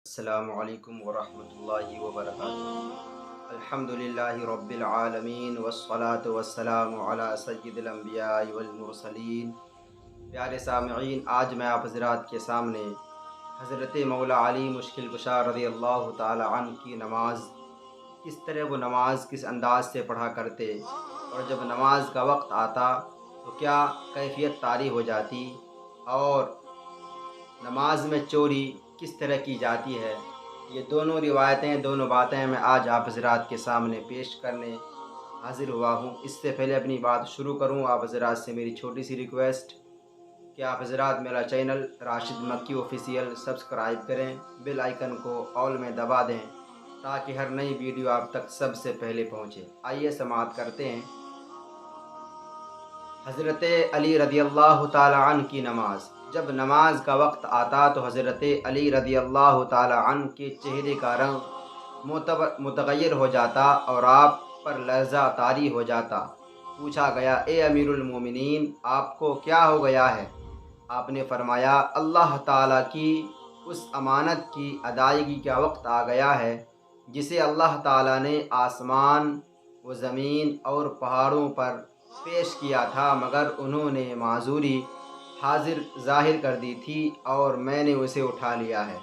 السلام علیکم ورحمۃ اللہ وبرکاتہ۔ الحمدللہ رب العالمین والصلاة والسلام علی سید الانبیاء والمرسلین۔ پیارے سامعین، آج میں آپ حضرات کے سامنے حضرت مولا علی مشکل کشا رضی اللہ تعالی عنہ کی نماز، کس طرح وہ نماز کس انداز سے پڑھا کرتے، اور جب نماز کا وقت آتا تو کیا کیفیت طاری ہو جاتی، اور نماز میں چوری کس طرح کی جاتی ہے، یہ دونوں باتیں میں آج آپ حضرات کے سامنے پیش کرنے حاضر ہوا ہوں۔ اس سے پہلے اپنی بات شروع کروں، آپ حضرات سے میری چھوٹی سی ریکویسٹ کہ آپ حضرات میرا چینل راشد مکی آفیشیل سبسکرائب کریں، بیل آئیکن کو آل میں دبا دیں تاکہ ہر نئی ویڈیو آپ تک سب سے پہلے پہنچے۔ آئیے سماعت کرتے ہیں حضرت علی رضی اللہ تعالی عنہ کی نماز۔ جب نماز کا وقت آتا تو حضرت علی رضی اللہ تعالی عنہ کے چہرے کا رنگ متغیر ہو جاتا اور آپ پر لرزہ طاری ہو جاتا۔ پوچھا گیا، اے امیر المومنین، آپ کو کیا ہو گیا ہے؟ آپ نے فرمایا، اللہ تعالیٰ کی اس امانت کی ادائیگی کا وقت آ گیا ہے جسے اللہ تعالیٰ نے آسمان و زمین اور پہاڑوں پر پیش کیا تھا، مگر انہوں نے معذوری حاضر ظاہر کر دی تھی اور میں نے اسے اٹھا لیا ہے۔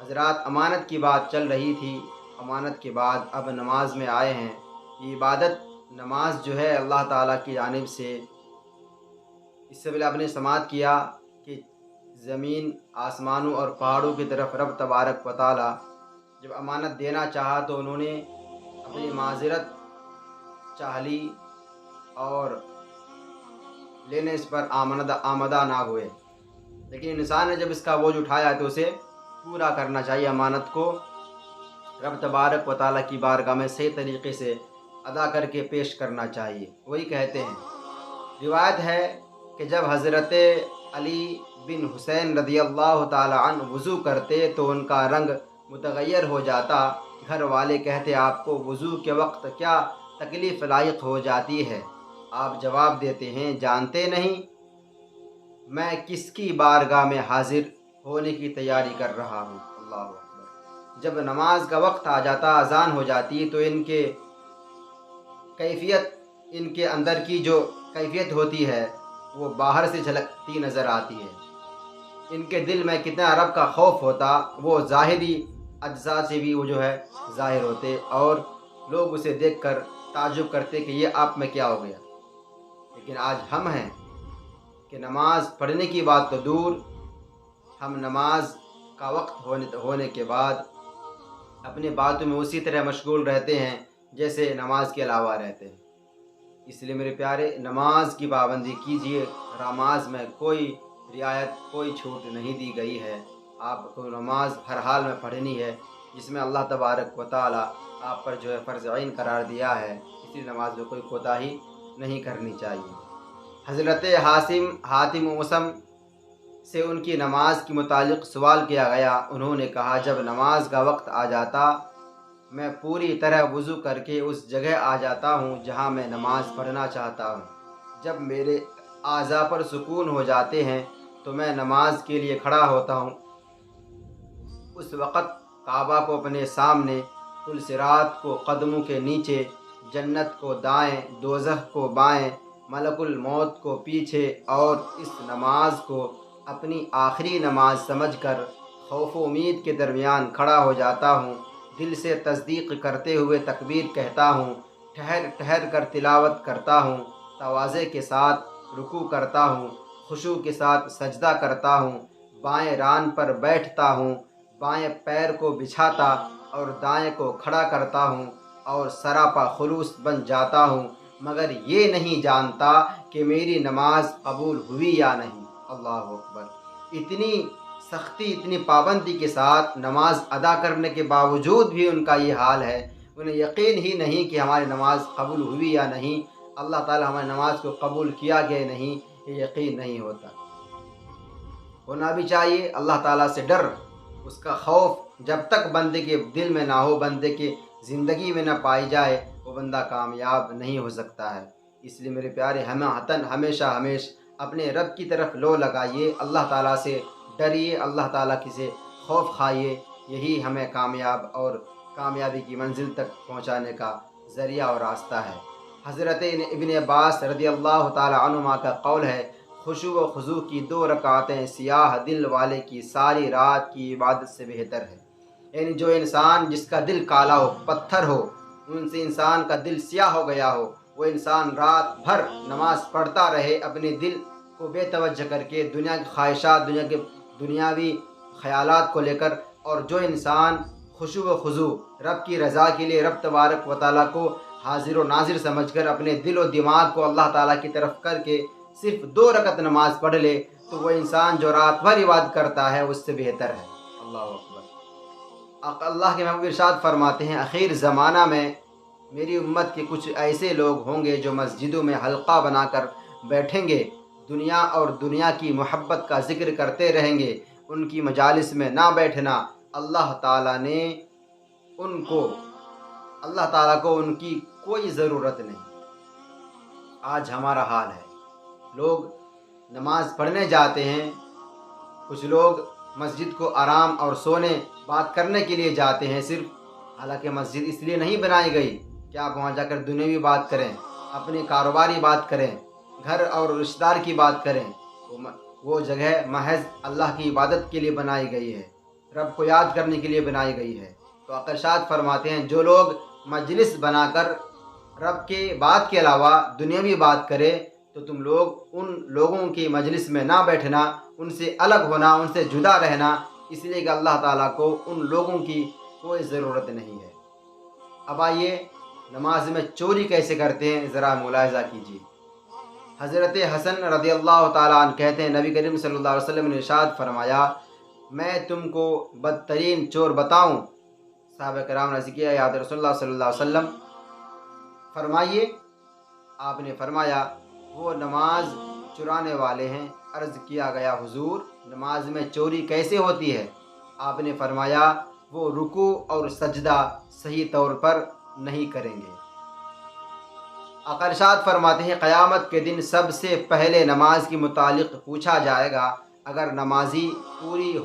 حضرات، امانت کی بات چل رہی تھی، امانت کے بعد اب نماز میں آئے ہیں۔ یہ عبادت نماز جو ہے اللہ تعالیٰ کی جانب سے، اس سے پہلے آپ نے سماعت کیا کہ زمین، آسمانوں اور پہاڑوں کی طرف رب تبارک و تعالیٰ جب امانت دینا چاہا تو انہوں نے اپنی معذرت چاہ لی اور لینے اس پر آمدہ نہ ہوئے، لیکن انسان نے جب اس کا بوجھ اٹھایا تو اسے پورا کرنا چاہیے، امانت کو رب تبارک و تعالیٰ کی بارگاہ میں صحیح طریقے سے ادا کر کے پیش کرنا چاہیے۔ وہی کہتے ہیں، روایت ہے کہ جب حضرت علی بن حسین رضی اللہ تعالی عنہ وضو کرتے تو ان کا رنگ متغیر ہو جاتا۔ گھر والے کہتے، آپ کو وضو کے وقت کیا تکلیف لاحق ہو جاتی ہے؟ آپ جواب دیتے ہیں، جانتے نہیں میں کس کی بارگاہ میں حاضر ہونے کی تیاری کر رہا ہوں۔ اللہ اکبر۔ جب نماز کا وقت آ جاتا، اذان ہو جاتی تو ان کے اندر کی جو کیفیت ہوتی ہے وہ باہر سے جھلکتی نظر آتی ہے۔ ان کے دل میں کتنا رب کا خوف ہوتا، وہ ظاہری اجزاء سے بھی وہ جو ہے ظاہر ہوتے، اور لوگ اسے دیکھ کر تعجب کرتے کہ یہ آپ میں کیا ہو گیا۔ لیکن آج ہم ہیں کہ نماز پڑھنے کی بات تو دور، ہم نماز کا وقت ہونے کے بعد اپنے باتوں میں اسی طرح مشغول رہتے ہیں جیسے نماز کے علاوہ رہتے ہیں۔ اس لیے میرے پیارے، نماز کی پابندی کیجیے، نماز میں کوئی رعایت، کوئی چھوٹ نہیں دی گئی ہے۔ آپ کو نماز ہر حال میں پڑھنی ہے، جس میں اللہ تبارک و تعالیٰ آپ پر جو ہے فرض عین قرار دیا ہے، اس لیے نماز میں کوئی کوتاہی نہیں کرنی چاہیے۔ حضرت حاتم موسم سے ان کی نماز کے متعلق سوال کیا گیا، انہوں نے کہا، جب نماز کا وقت آ جاتا میں پوری طرح وضو کر کے اس جگہ آ جاتا ہوں جہاں میں نماز پڑھنا چاہتا ہوں۔ جب میرے اعضاء پر سکون ہو جاتے ہیں تو میں نماز کے لیے کھڑا ہوتا ہوں۔ اس وقت کعبہ کو اپنے سامنے، پلصراط کو قدموں کے نیچے، جنت کو دائیں، دوزخ کو بائیں، ملک الموت کو پیچھے، اور اس نماز کو اپنی آخری نماز سمجھ کر خوف و امید کے درمیان کھڑا ہو جاتا ہوں۔ دل سے تصدیق کرتے ہوئے تکبیر کہتا ہوں، ٹھہر ٹھہر کر تلاوت کرتا ہوں، تواضع کے ساتھ رکوع کرتا ہوں، خشوع کے ساتھ سجدہ کرتا ہوں، بائیں ران پر بیٹھتا ہوں، بائیں پیر کو بچھاتا اور دائیں کو کھڑا کرتا ہوں، اور سراپا خلوص بن جاتا ہوں، مگر یہ نہیں جانتا کہ میری نماز قبول ہوئی یا نہیں۔ اللہ اکبر۔ اتنی سختی، اتنی پابندی کے ساتھ نماز ادا کرنے کے باوجود بھی ان کا یہ حال ہے، انہیں یقین ہی نہیں کہ ہماری نماز قبول ہوئی یا نہیں، اللہ تعالیٰ ہماری نماز کو قبول کیا گیا نہیں، یہ یقین نہیں ہوتا۔ ہونا بھی چاہیے، اللہ تعالیٰ سے ڈر، اس کا خوف جب تک بندے کے دل میں نہ ہو، بندے کے زندگی میں نہ پائی جائے، وہ بندہ کامیاب نہیں ہو سکتا ہے۔ اس لیے میرے پیارے، ہمیشہ اپنے رب کی طرف لو لگائیے، اللہ تعالیٰ سے ڈریے، اللہ تعالیٰ کی سے خوف کھائیے، یہی ہمیں کامیاب اور کامیابی کی منزل تک پہنچانے کا ذریعہ اور راستہ ہے۔ حضرت ابن عباس رضی اللہ تعالی عنہما کا قول ہے، خشوع و خضوع کی 2 رکعتیں سیاہ دل والے کی ساری رات کی عبادت سے بہتر ہے۔ یعنی جو انسان جس کا دل کالا ہو، پتھر ہو، ان سے انسان کا دل سیاہ ہو گیا ہو، وہ انسان رات بھر نماز پڑھتا رہے اپنے دل کو بے توجہ کر کے دنیا کی خواہشات، دنیاوی خیالات کو لے کر، اور جو انسان خشوع و خضوع رب کی رضا کے لیے رب تبارک و تعالیٰ کو حاضر و ناظر سمجھ کر اپنے دل و دماغ کو اللہ تعالیٰ کی طرف کر کے صرف 2 رکعت نماز پڑھ لے، تو وہ انسان جو رات بھر عبادت کرتا ہے اس سے بہتر ہے۔ اللہ اکبر۔ اللہ کے محبوب ارشاد فرماتے ہیں، اخیر زمانہ میں میری امت کے کچھ ایسے لوگ ہوں گے جو مسجدوں میں حلقہ بنا کر بیٹھیں گے، دنیا اور دنیا کی محبت کا ذکر کرتے رہیں گے، ان کی مجالس میں نہ بیٹھنا۔ اللہ تعالیٰ کو ان کی کوئی ضرورت نہیں۔ آج ہمارا حال ہے، لوگ نماز پڑھنے جاتے ہیں، کچھ لوگ مسجد کو آرام اور سونے بات کرنے کے لیے جاتے ہیں صرف، حالانکہ مسجد اس لیے نہیں بنائی گئی کہ آپ وہاں جا کر دنیاوی بات کریں، اپنی کاروباری بات کریں، گھر اور رشتہ دار کی بات کریں۔ وہ جگہ محض اللہ کی عبادت کے لیے بنائی گئی ہے، رب کو یاد کرنے کے لیے بنائی گئی ہے۔ تو آقا ارشاد فرماتے ہیں، جو لوگ مجلس بنا کر رب کے بات کے علاوہ دنیاوی بات کرے تو تم لوگ ان لوگوں کی مجلس میں نہ بیٹھنا، ان سے الگ ہونا، ان سے جدا رہنا، اس لیے کہ اللہ تعالیٰ کو ان لوگوں کی کوئی ضرورت نہیں ہے۔ اب آئیے نماز میں چوری کیسے کرتے ہیں ذرا ملاحظہ کیجیے۔ حضرت حسن رضی اللہ تعالیٰ عنہ کہتے ہیں، نبی کریم صلی اللہ علیہ وسلم نے ارشاد فرمایا، میں تم کو بدترین چور بتاؤں؟ صحابہ کرام نے عرض کیا، یا رسول اللہ صلی اللہ علیہ وسلم فرمائیے۔ آپ نے فرمایا، وہ نماز چرانے والے ہیں۔ عرض کیا گیا، حضور نماز میں چوری کیسے ہوتی ہے؟ آپ نے فرمایا، وہ رکوع اور سجدہ صحیح طور پر نہیں کریں گے۔ آقا ارشاد فرماتے ہیں، قیامت کے دن سب سے پہلے نماز کے متعلق پوچھا جائے گا۔ اگر نمازیں پوری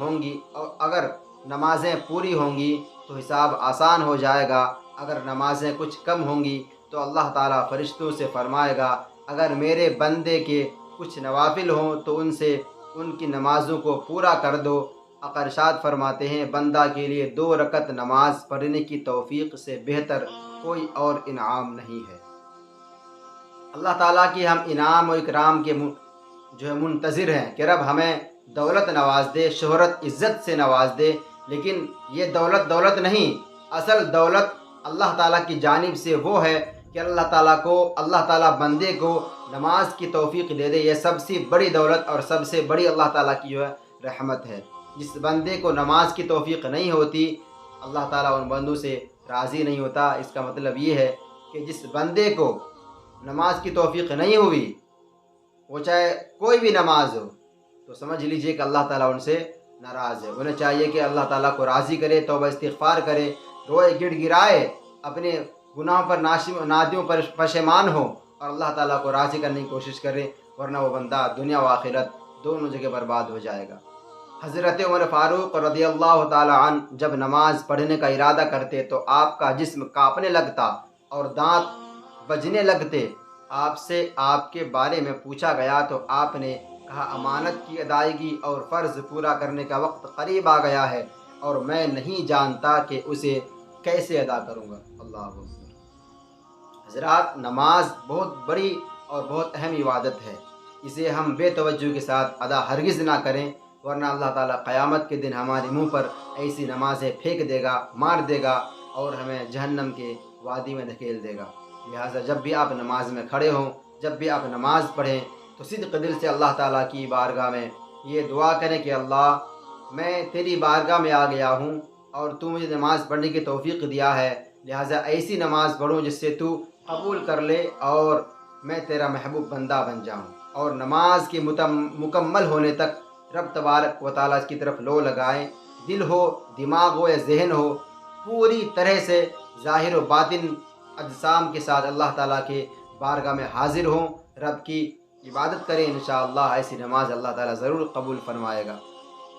ہوں گی تو حساب آسان ہو جائے گا، اگر نمازیں کچھ کم ہوں گی تو اللہ تعالیٰ فرشتوں سے فرمائے گا، اگر میرے بندے کے کچھ نوافل ہوں تو ان کی نمازوں کو پورا کر دو۔ آقا ارشاد فرماتے ہیں، بندہ کے لیے 2 رکعت نماز پڑھنے کی توفیق سے بہتر کوئی اور انعام نہیں ہے۔ اللہ تعالیٰ کی ہم انعام و اکرام کے منتظر ہیں کہ رب ہمیں دولت نواز دے، شہرت عزت سے نواز دے، لیکن یہ دولت نہیں، اصل دولت اللہ تعالیٰ کی جانب سے وہ ہے کہ اللہ تعالیٰ بندے کو نماز کی توفیق دے دے۔ یہ سب سے بڑی دولت اور سب سے بڑی اللہ تعالیٰ کی رحمت ہے۔ جس بندے کو نماز کی توفیق نہیں ہوتی، اللہ تعالیٰ ان بندوں سے راضی نہیں ہوتا۔ اس کا مطلب یہ ہے کہ جس بندے کو نماز کی توفیق نہیں ہوئی، وہ چاہے کوئی بھی نماز ہو، تو سمجھ لیجئے کہ اللہ تعالیٰ ان سے ناراض ہے۔ انہیں چاہیے کہ اللہ تعالیٰ کو راضی کرے، توبہ استغفار کرے، روئے گڑ گڑائے، اپنے گناہوں پر نادیوں پر پشیمان ہو اور اللہ تعالیٰ کو راضی کرنے کی کوشش کرے، ورنہ وہ بندہ دنیا و آخرت دونوں جگہ برباد ہو جائے گا۔ حضرت عمر فاروق رضی اللہ تعالیٰ عنہ جب نماز پڑھنے کا ارادہ کرتے تو آپ کا جسم کانپنے لگتا اور دانت بجنے لگتے۔ آپ سے آپ کے بارے میں پوچھا گیا تو آپ نے کہا، امانت کی ادائیگی اور فرض پورا کرنے کا وقت قریب آ گیا ہے اور میں نہیں جانتا کہ اسے کیسے ادا کروں گا۔ اللہ اکبر۔ حضرات، نماز بہت بڑی اور بہت اہم عبادت ہے، اسے ہم بے توجہ کے ساتھ ادا ہرگز نہ کریں، ورنہ اللہ تعالیٰ قیامت کے دن ہمارے منہ پر ایسی نمازیں پھینک دے گا، مار دے گا اور ہمیں جہنم کے وادی میں دھکیل دے گا۔ لہٰذا جب بھی آپ نماز میں کھڑے ہوں، جب بھی آپ نماز پڑھیں تو صدق دل سے اللہ تعالیٰ کی بارگاہ میں یہ دعا کریں کہ اللہ، میں تیری بارگاہ میں آ گیا ہوں اور تو مجھے نماز پڑھنے کی توفیق دیا ہے، لہٰذا ایسی نماز پڑھوں جس سے تو قبول کر لے اور میں تیرا محبوب بندہ بن جاؤں، اور نماز کے مکمل ہونے تک رب تبارک و تعالیٰ کی طرف لو لگائیں، دل ہو، دماغ ہو یا ذہن ہو، پوری طرح سے ظاہر و باطن اجسام کے ساتھ اللہ تعالیٰ کے بارگاہ میں حاضر ہوں، رب کی عبادت کریں، انشاءاللہ ایسی نماز اللہ تعالیٰ ضرور قبول فرمائے گا۔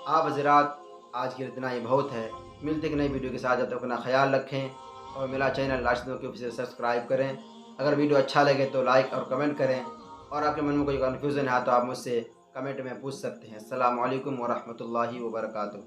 آپ حضرات، آج کے اتنا ہی بہت ہے۔ ملتے ایک نئی ویڈیو کے ساتھ، جب تک اپنا خیال رکھیں اور میرا channel Rashid Naqvi official subscribe کریں۔ اگر ویڈیو اچھا لگے تو لائک اور کمنٹ کریں، اور آپ کے من میں کوئی کنفیوژن ہے تو آپ مجھ سے کمنٹ میں پوچھ سکتے ہیں۔ السلام علیکم ورحمۃ اللہ وبرکاتہ۔